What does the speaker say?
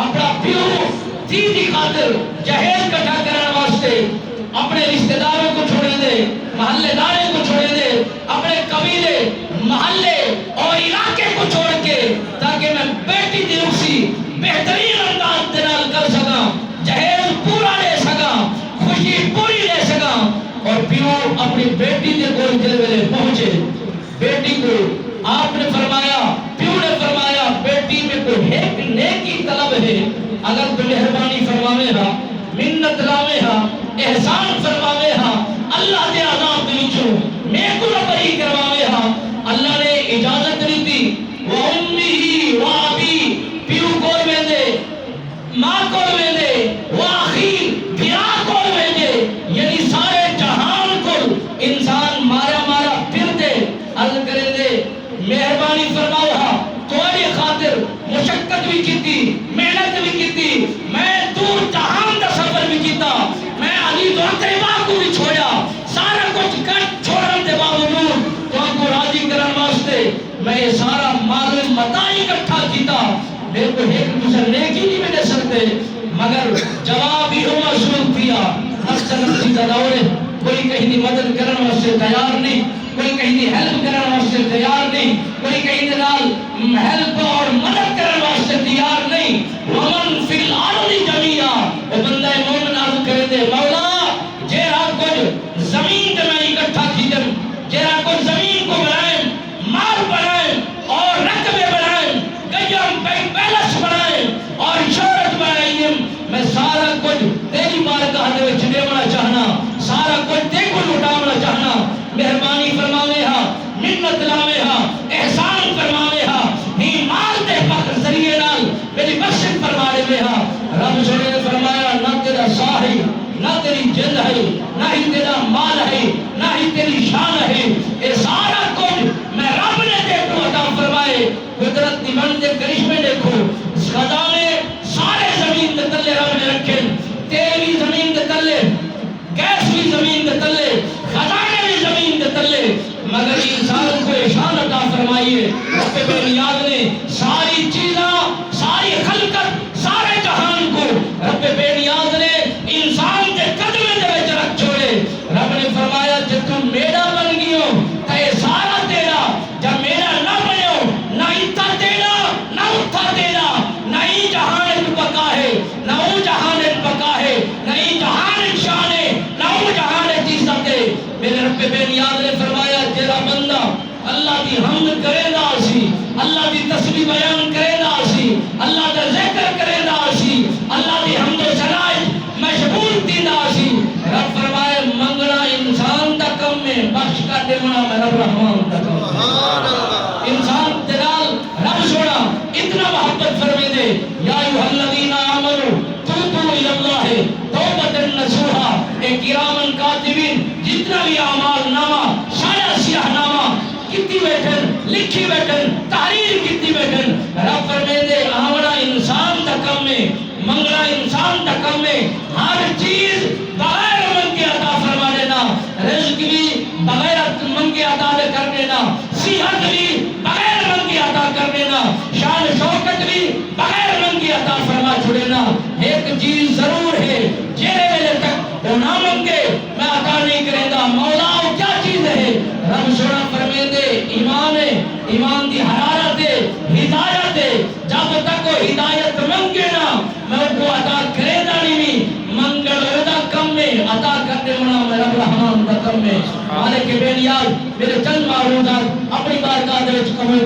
اپنا پیو تھی دی خاطر جہیز کٹھا کرنے واسطے اپنے رشتہ داروں کو چھوڑے دے، محلے داروں کو چھوڑے دے، اپنے قبیلے محلے اور علاقے کو چھوڑ کے تاکہ میں بیٹی دی رخصی بہترین انداز دے نال کر سکا، جہیز پورا لے سکا، خوشی پوری لے سکا۔ اور پیو اپنی بیٹی دے کول جل ویلے پہنچے، بیٹی کو آپ نے فرمایا، پیو نے فرمایا بیٹی میں کوئی ایک نیکی طلب ہے، اگر تو مہربانی فرماوے ہاں، منت لاوے ہاں، احسان فرماوے ہاں، اللہ دے عذاب دے وچوں میں کو بری کرواوے ہاں۔ اللہ نے اجازت نہیں دی، وہ امی و ابی پیو کول ویندے، ماں کول ویندے، وہ اخی بیا کول ویندے، یعنی سارے جہان کول انسان مارا مارا پھر دے، عرض کرے دے مہربانی فرماؤ ہاں، تھوڑی خاطر مشقت بھی کیتی، محنت بھی کیتی، میں دور جہان دا سفر بھی کیتا، میں علی دو اقربا کو بھی چھوڑا، سارا کچھ کٹ چھوڑن دے باوجود تو آپ کو راضی کرن واسطے میں یہ سارا مال متاع اکٹھا کیتا، میرے کو ایک دوسرے نیکی نہیں میں دے سکتے، مگر جواب ہی ہو مسئول کیا، اکثر نفسی دا دورے، کوئی کہیں دی مدد کرن واسطے تیار نہیں، کوئی کہیں دی ہیلپ کرن واسطے تیار نہیں، کوئی کہیں دی نال ہیلپ اور مدد کرن واسطے تیار نہیں۔ ومن فی الارض جميعا، وہ بندہ مومن عرض کرے دے مولا جیرا کچھ زمین تے میں اکٹھا کیتم، جیرا کچھ زمین کو بنائیں، مال بنائیں اور رقبے بنائیں، گیم بینک بیلنس بنائیں اور شہرت بنائیں، میں سارا کچھ تیری بارگاہ دے وچ دیونا چاہنا، سارا کچھ تے کو لٹاونا چاہنا، مہربانی فرماوے ہاں، منت لاوے ہاں، احسان فرماوے ہاں، ہی مال دے فخر ذریعے نال میری بخشش فرما دے ہاں۔ رب سنے نے فرمایا نہ تیرا سا ہے، نہ تیری جند ہے، نہ ہی تیرا مال ہے، نہ ہی تیری شان ہے، اے سارا کچھ میں رب نے تے کو عطا فرمائے۔ قدرت دی من دے کرشمے دیکھو، خزانے سارے زمین دے تلے رب نے رکھے، تیل بھی زمین دے تلے، گیس بھی زمین دے تلے، خزانے بھی زمین دے تلے، مگر انسان کو شان عطا فرمائیے۔ رب بے نیاز نے ساری چیزاں، ساری خلقت، سارے جہان کو رب بے نیاز نے انسان کے قدمے دے وچ رکھ چھوڑے۔ رب نے فرمایا جب تم میرا بن گئے ہو تو یہ سارا تیرا، جب میرا نہ بنے ہو نہ اتھا تیرا نہ اتھا تیرا، نہ ہی جہان ایک بقا ہے نہ وہ جہان ایک بقا ہے، نہ ہی جہان ایک شان ہے نہ وہ جہان ایک عزت ہے۔ میرے رب بے نیاز نے فرمایا تیرا بندہ اللہ دی حمد کرے گا اسی، اللہ دی تسبیح بیان کرے گا اسی، اللہ دا ذکر کرے گا اسی، اللہ دی حمد و ثنا مشغول تھی اسی۔ رب فرمائے منگنا انسان دا کم میں، بخش کا دیونا میں رب رحمان دا کم ہے۔ انسان دلال رب سونا اتنا محبت فرمے دے، یا ایھا الذین آمنوا توبوا الی اللہ توبۃ نصوحا، اے کرامن کاتبین جتنا بھی اعمال نامہ سارا سیاہ نامہ کتی بیٹھن، لکھی بیٹھن، تحریر کتی بیٹھن، رب فرمے دے آمنا انسان دا کم میں، منگنا انسان دا کم میں، ہر چیز بغیر منگے عطا فرما دینا، رزق بھی بغیر منگے عطا کر دینا، صحت بھی بغیر منگے عطا کر دینا، شان شوکت بھی بغیر منگے عطا فرما چھوڑینا۔ ایک چیز ضرور ہے جیرے ویلے تک وہ نہ منگے میں عطا نہیں کرے گا۔ مولا وہ کیا چیز ہے؟ رب سونا فرمے دے ایمان ہے، ایمان دی حرارت ہے، ہدایت ہے، جب تک وہ ہدایت منگے نا میں ان کو عطا کرے دا نہیں، منگل ہودا کم میں عطا کرنے منا میں رب رحمان دا کم میں۔ مالک بے نیاز میرے چند معروضات اپنی بارگاہ دے وچ قبول